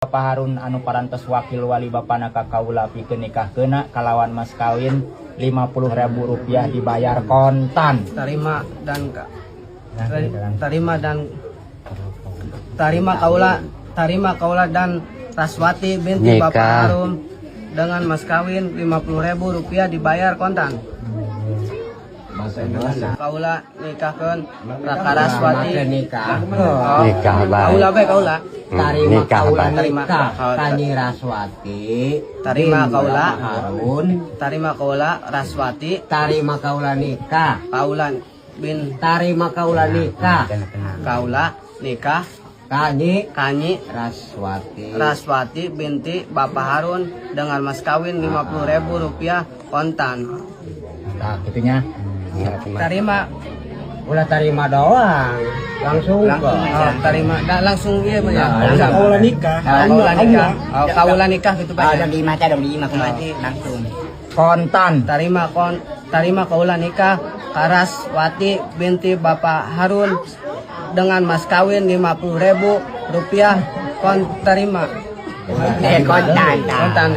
Bapak Harun anu parantos wakil wali bapana ka kaula pikeun nikahkeuna kalawan mas kawin Rp50.000 dibayar kontan. Tarima kaula dan Raswati binti Bapak Harun dengan mas kawin Rp50.000 dibayar kontan. Kaula nikahkeun Raka Raswati nikah kaula bae kaula tarima kaula tarima Kani Raswati tarima kaula Harun tarima kaula Raswati tarima kaula nikah kaula tarima kaula nikah Kani Raswati binti Bapak Harun dengan mas kawin Rp50.000 kontan. Nah, gitunya. Tarima ulah tarima doang langsung langsung iya banyak. Kaula nikah. Kaula nikah gitu Pak. ada lima langsung Kontan. Tarima kaula nikah Karaswati binti Bapak Harun dengan mas kawin Rp50.000 tarima. kontan.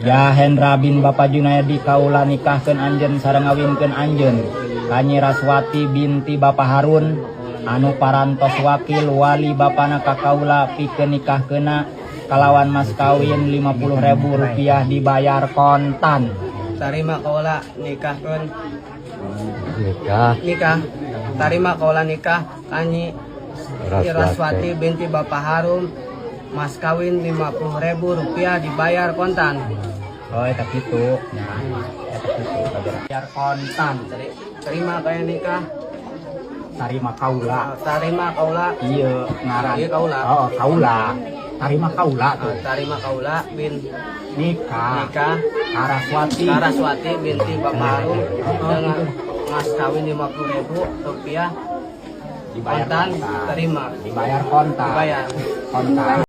Ya Hendra bin Bapak Junayadi kaula nikahkeun anjeun sareng ngawinkeun anjeun Kanyi Raswati binti Bapak Harun anu parantos wakil wali bapana ka kaula pikeun nikahkeuna kalawan mas kawin Rp50.000 dibayar kontan. Tarima kaula nikahkeun tarima kaula nikah Kanyi Raswati binti Bapak Harun mas kawin Rp50.000 dibayar kontan. Oh eta kitu. Bayar kontan. Terima kaya nikah. Tarima kaula. Tarima kaula. Iya ngaran. Iya kaula. Oh kaula. Tarima kaula tuh. Tarima kaula bin Nikah Karaswati binti Bapak Harun dengan mas kawin Rp50.000 dibayar kontan. Terima. Dibayar kontan. Dibayar. Kontan.